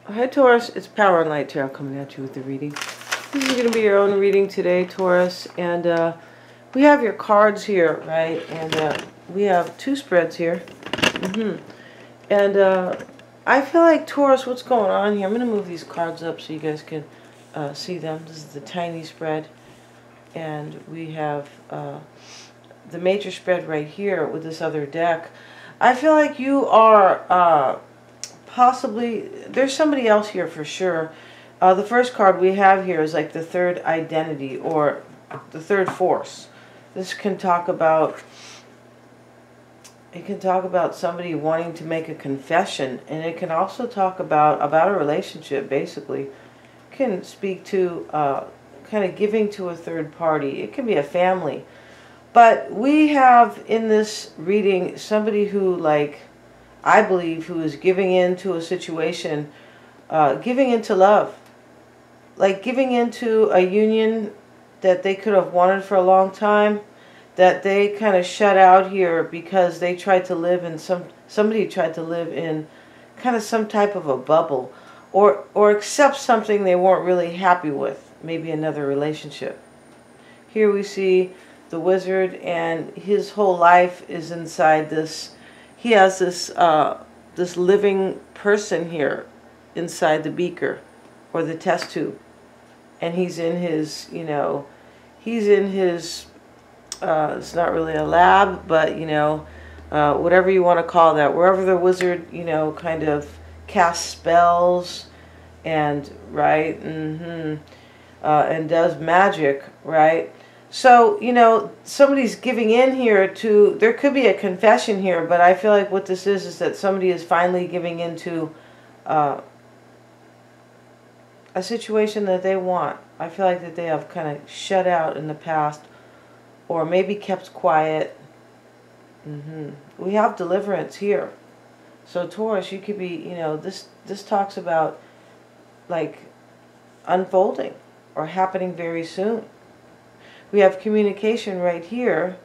Hi Taurus, it's Power and Light Tarot coming at you with the reading. This is going to be your own reading today, Taurus, and we have your cards here, right? And we have two spreads here. And I feel like, Taurus, what's going on here? I'm going to move these cards up so you guys can see them. This is the tiny spread, and we have the major spread right here with this other deck. I feel like you are possibly, there's somebody else here for sure. The first card we have here is like the third identity or the third force. This can talk about, it can talk about somebody wanting to make a confession, and it can also talk about a relationship, basically. It can speak to kind of giving to a third party. It can be a family. But we have in this reading somebody who, like, I believe, who is giving in to a situation, giving into love. Like giving into a union that they could have wanted for a long time, that they kind of shut out here because they tried to live in somebody tried to live in kind of some type of a bubble, or accept something they weren't really happy with, maybe another relationship. Here we see the wizard, and his whole life is inside this. He has this this living person here inside the beaker or the test tube, and he's in his, you know, he's in his it's not really a lab, but you know, whatever you want to call that, wherever the wizard, you know, kind of casts spells and right, and does magic, right? So, you know, somebody's giving in here to, there could be a confession here, but I feel like what this is that somebody is finally giving into a situation that they want. I feel like that they have kind of shut out in the past, or maybe kept quiet. We have deliverance here. So Taurus, you could be, you know, this talks about like unfolding or happening very soon. We have communication right here,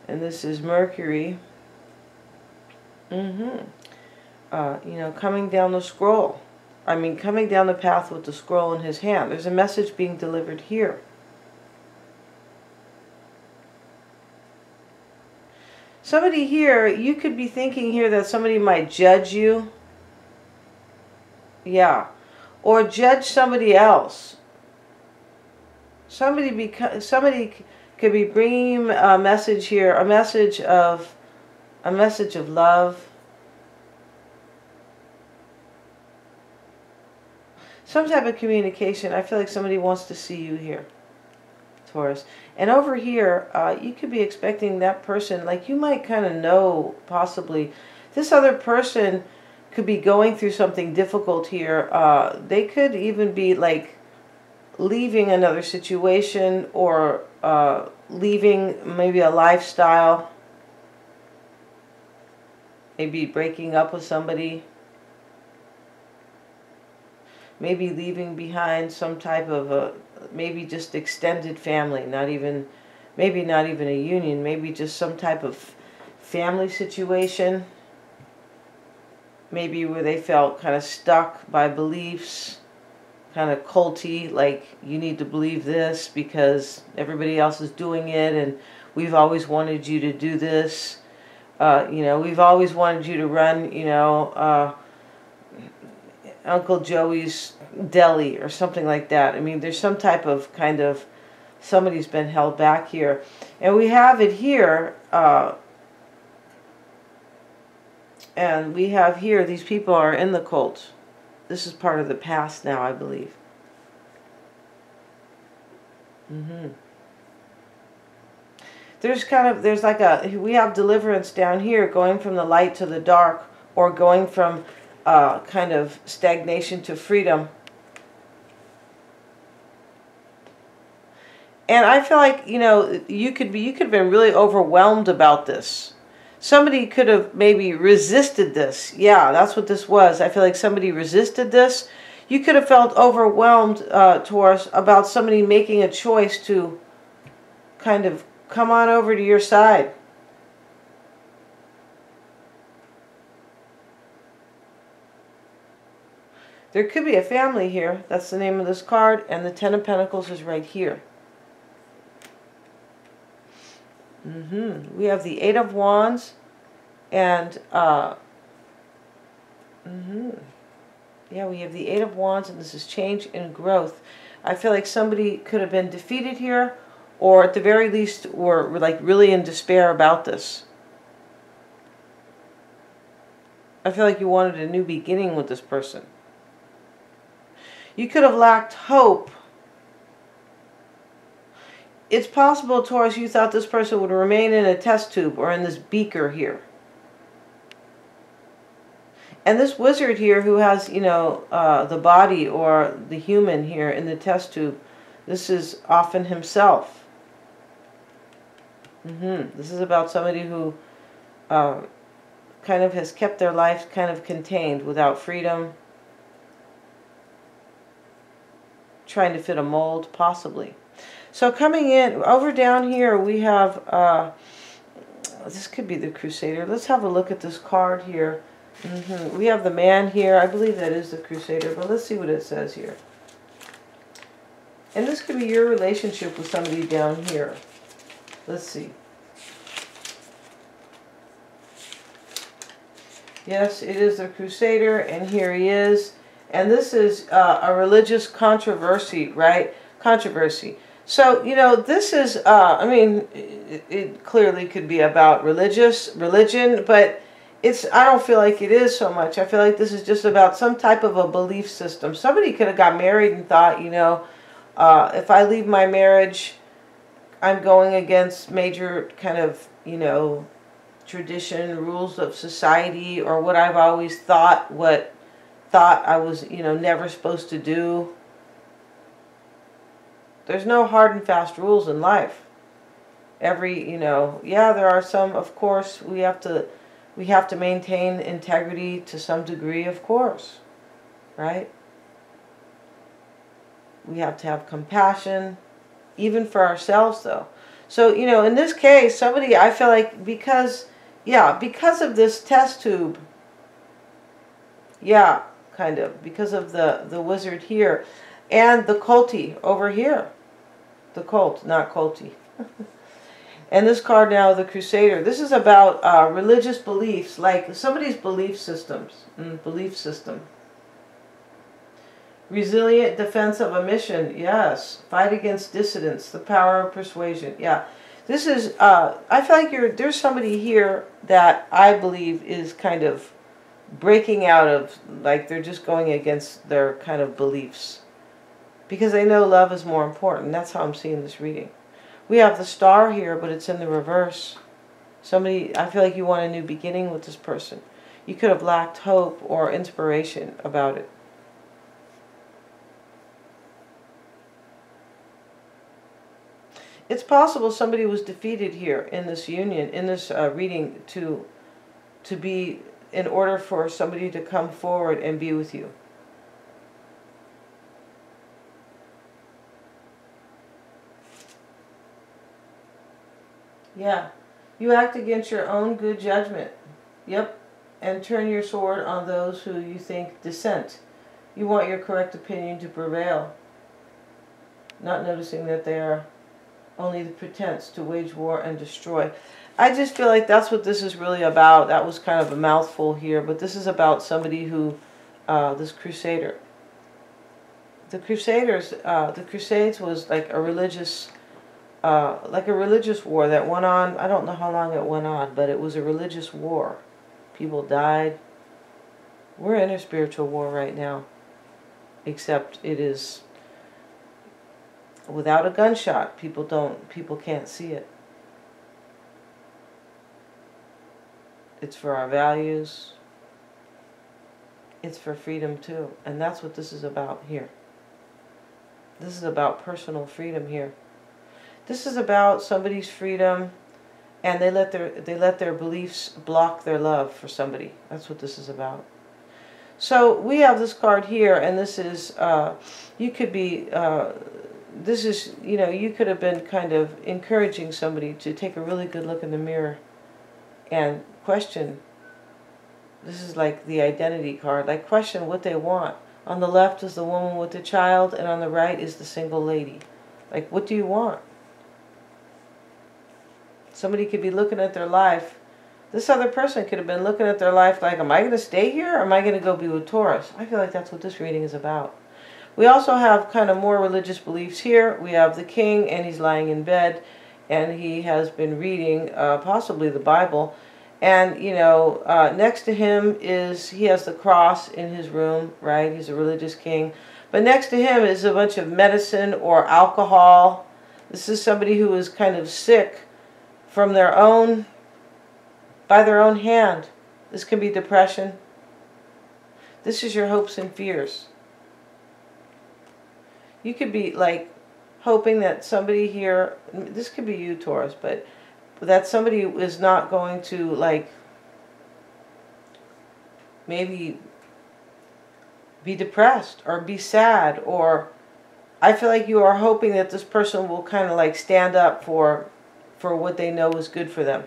and this is Mercury. You know, coming down the scroll. I mean, coming down the path with the scroll in his hand. There's a message being delivered here. Somebody here, you could be thinking here that somebody might judge you. Yeah. Or judge somebody else. Somebody could be bringing you a message here, a message of love. Some type of communication. I feel like somebody wants to see you here, Taurus. And over here, you could be expecting that person, like you might kind of know, possibly, this other person could be going through something difficult here. They could even be like leaving another situation, or leaving maybe a lifestyle, maybe breaking up with somebody, maybe leaving behind some type of a, maybe just extended family, maybe not even a union, maybe just some type of family situation, maybe where they felt kind of stuck by beliefs, kind of culty, like you need to believe this because everybody else is doing it, and we've always wanted you to do this. You know, we've always wanted you to run, you know, Uncle Joey's deli or something like that. I mean, there's some type of kind of, somebody's been held back here. And we have it here, and we have here, these people are in the cult. This is part of the past now, I believe. There's like a, we have deliverance down here, going from the light to the dark, or going from kind of stagnation to freedom. And I feel like, you know, you could have been really overwhelmed about this. Somebody could have maybe resisted this. Yeah, that's what this was. I feel like somebody resisted this. You could have felt overwhelmed, Taurus, about somebody making a choice to kind of come on over to your side. There could be a family here. That's the name of this card. And the Ten of Pentacles is right here. We have the Eight of Wands. And, yeah, we have the Eight of Wands. And this is change and growth. I feel like somebody could have been defeated here. Or at the very least were like really in despair about this. I feel like you wanted a new beginning with this person. You could have lacked hope. It's possible, Taurus, you thought this person would remain in a test tube or in this beaker here. And this wizard here who has, you know, the body or the human here in the test tube, this is often himself. This is about somebody who kind of has kept their life kind of contained without freedom. Trying to fit a mold, possibly. So coming in, over down here, we have, this could be the Crusader. Let's have a look at this card here. We have the Man here. I believe that is the Crusader, but let's see what it says here. And this could be your relationship with somebody down here. Let's see. Yes, it is the Crusader, and here he is. And this is a religious controversy, right? Controversy. So, you know, this is, I mean, it clearly could be about religion, but I don't feel like it is so much. I feel like this is just about some type of a belief system. Somebody could have got married and thought, you know, if I leave my marriage, I'm going against major kind of, you know, tradition, rules of society, or what I've always thought, I was, you know, never supposed to do. There's no hard and fast rules in life. You know, yeah, there are some, of course, we have to maintain integrity to some degree, of course, right? We have to have compassion, even for ourselves, though. So, you know, in this case, somebody, I feel like, because of this test tube, yeah, kind of, because of the wizard here, and the culty over here. The cult, not culty. And this card now, the Crusader. This is about religious beliefs, like somebody's belief systems. Belief system. Resilient defense of a mission. Yes. Fight against dissidents. The power of persuasion. Yeah. This is, I feel like there's somebody here that I believe is kind of breaking out of, like they're just going against their kind of beliefs. Because they know love is more important. That's how I'm seeing this reading. We have the Star here, but it's in the reverse. Somebody, I feel like you want a new beginning with this person. You could have lacked hope or inspiration about it. It's possible somebody was defeated here in this union, in this reading, to be, in order for somebody to come forward and be with you. Yeah, you act against your own good judgment. Yep, and turn your sword on those who you think dissent. You want your correct opinion to prevail, not noticing that they are only the pretense to wage war and destroy. I just feel like that's what this is really about. That was kind of a mouthful here, but this is about somebody who, this Crusader. The Crusades was like a religious war that went on. I don't know how long it went on, but it was a religious war. People died. We're in a spiritual war right now, except it is without a gunshot. People can't see it. It's for our values. It's for freedom too, and that's what this is about here. This is about personal freedom here. This is about somebody's freedom, and they let their beliefs block their love for somebody. That's what this is about. So we have this card here, and this is you could be. This is, you know, you could have been kind of encouraging somebody to take a really good look in the mirror and question. This is like the identity card. Like, question what they want. On the left is the woman with the child, and on the right is the single lady. Like, what do you want? Somebody could be looking at their life. This other person could have been looking at their life like, am I going to stay here or am I going to go be with Taurus? I feel like that's what this reading is about. We also have kind of more religious beliefs here. We have the king, and he's lying in bed, and he has been reading possibly the Bible. And, you know, next to him he has the cross in his room, right? He's a religious king. But next to him is a bunch of medicine or alcohol. This is somebody who is kind of sick from by their own hand. This can be depression. This is your hopes and fears. You could be like hoping that somebody here, this could be you, Taurus, but that somebody is not going to like maybe be depressed or be sad, or I feel like you are hoping that this person will kind of like stand up for what they know is good for them,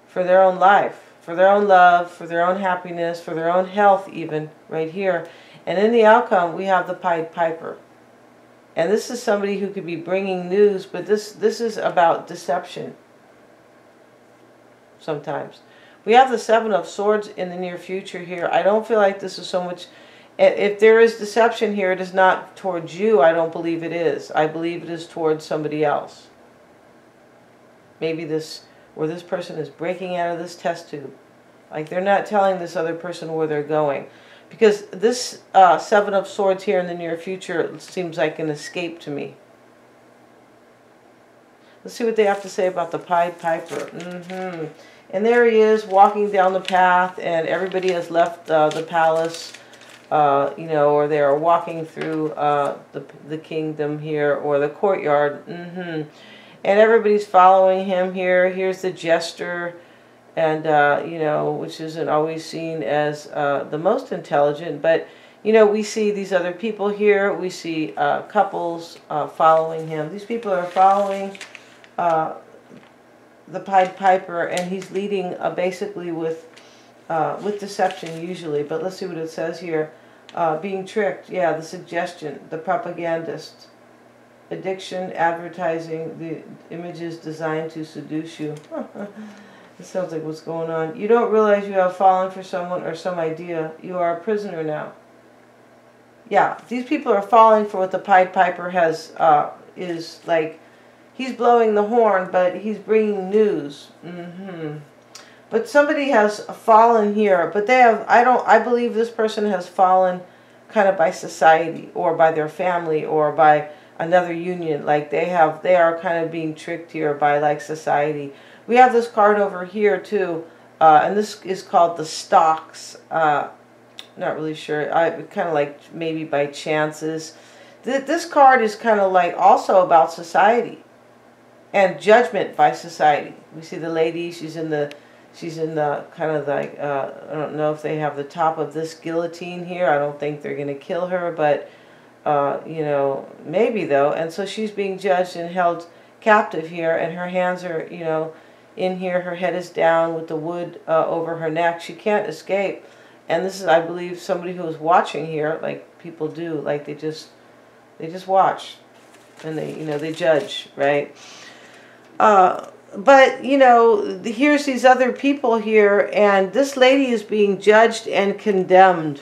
for their own life, for their own love, for their own happiness, for their own health even, right here. And in the outcome, we have the Pied Piper. And this is somebody who could be bringing news, but this is about deception sometimes. We have the Seven of Swords in the near future here. I don't feel like this is so much... If there is deception here, it is not towards you. I don't believe it is. I believe it is towards somebody else. Maybe this person is breaking out of this test tube. Like they're not telling this other person where they're going. Because this Seven of Swords here in the near future seems like an escape to me. Let's see what they have to say about the Pied Piper. And there he is walking down the path, and everybody has left the palace, you know, or they are walking through the kingdom here, or the courtyard. And everybody's following him here. Here's the jester. And, you know, which isn't always seen as the most intelligent. But, you know, we see these other people here. We see couples following him. These people are following the Pied Piper, and he's leading basically with deception usually. But let's see what it says here. Being tricked. Yeah, the suggestion. The propagandist. Addiction, advertising, the images designed to seduce you. It sounds like what's going on. You don't realize you have fallen for someone or some idea. You are a prisoner now. Yeah, these people are falling for what the Pied Piper has, is like, he's blowing the horn, but he's bringing news. But somebody has fallen here, but they have, I believe this person has fallen kind of by society, or by their family, or by another union. Like they are kind of being tricked here by like society. We have this card over here too, and this is called the Stocks. Not really sure. Kind of like maybe by chances. This card is kind of like also about society and judgment by society. We see the lady. She's in the kind of like I don't know if they have the top of this guillotine here. I don't think they're going to kill her, but you know, maybe though. And so she's being judged and held captive here, and her hands are, you know, in here. Her head is down with the wood over her neck. She can't escape. And this is, I believe, somebody who is watching here, like people do, like they just watch, and they, you know, they judge, right? But you know, here's these other people here, and this lady is being judged and condemned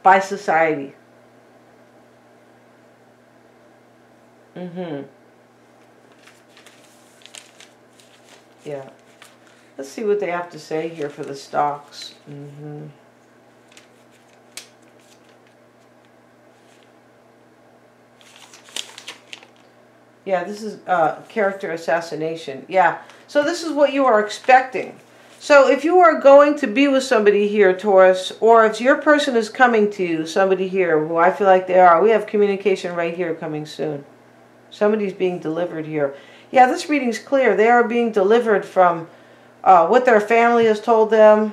by society. Yeah. Let's see what they have to say here for the Stocks. Yeah, this is character assassination. Yeah. So this is what you are expecting. So if you are going to be with somebody here, Taurus, or if your person is coming to you, somebody here, who I feel like they are, we have communication right here coming soon. Somebody's being delivered here. Yeah, this reading's clear. They are being delivered from what their family has told them,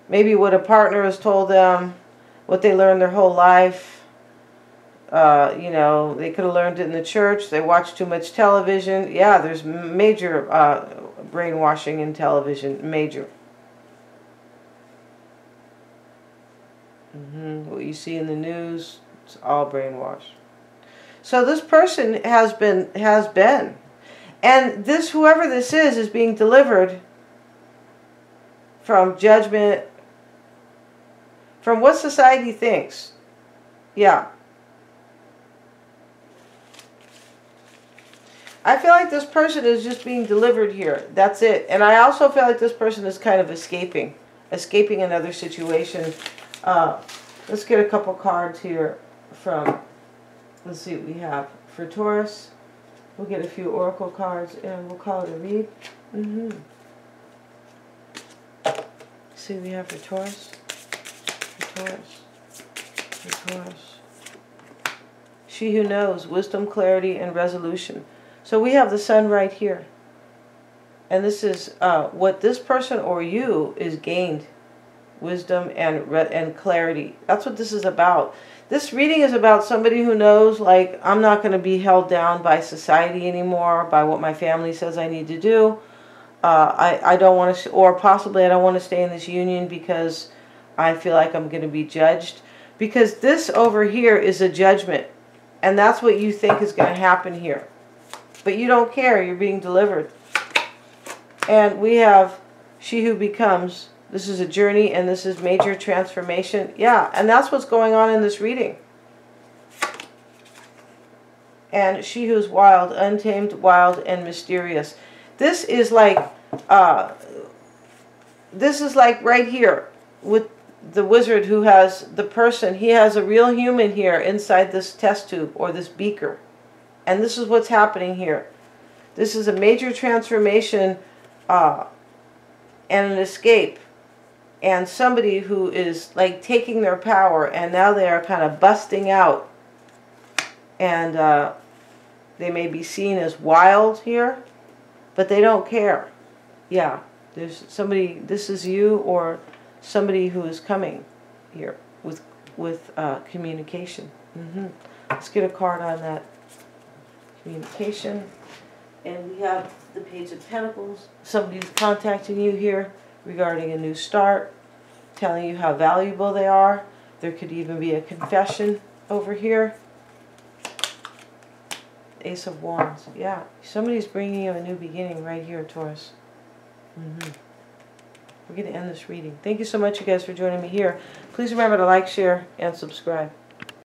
maybe what a partner has told them, what they learned their whole life. You know, they could have learned it in the church. They watched too much television. Yeah, there's major brainwashing in television. Major. What you see in the news, it's all brainwashed. So this person has been, and this, whoever this is being delivered from judgment, from what society thinks. Yeah. I feel like this person is just being delivered here. That's it. And I also feel like this person is kind of escaping another situation. Let's get a couple cards here from, let's see what we have for Taurus. We'll get a few oracle cards and we'll call it a read. See what we have for Taurus. For Taurus. She who knows, wisdom, clarity, and resolution. So we have the sun right here. And this is what this person or you is gained. Wisdom and clarity. That's what this is about. This reading is about somebody who knows, like, I'm not going to be held down by society anymore, by what my family says I need to do. I don't want to, or possibly I don't want to stay in this union because I feel like I'm going to be judged. Because this over here is a judgment. And that's what you think is going to happen here. But you don't care. You're being delivered. And we have she who becomes. This is a journey and this is major transformation. Yeah, and that's what's going on in this reading. And she who's wild, untamed, wild, and mysterious. This is like right here with the wizard who has the person. He has a real human here inside this test tube or this beaker. And this is what's happening here. This is a major transformation and an escape. And somebody who is like taking their power and now they are kind of busting out. And they may be seen as wild here, but they don't care. Yeah, there's somebody, this is you or somebody who is coming here with communication. Let's get a card on that. Communication. And we have the Page of Pentacles. Somebody's contacting you here regarding a new start, telling you how valuable they are. There could even be a confession over here. Ace of Wands. Yeah, somebody's bringing you a new beginning right here, Taurus. We're going to end this reading. Thank you so much, you guys, for joining me here. Please remember to like, share, and subscribe.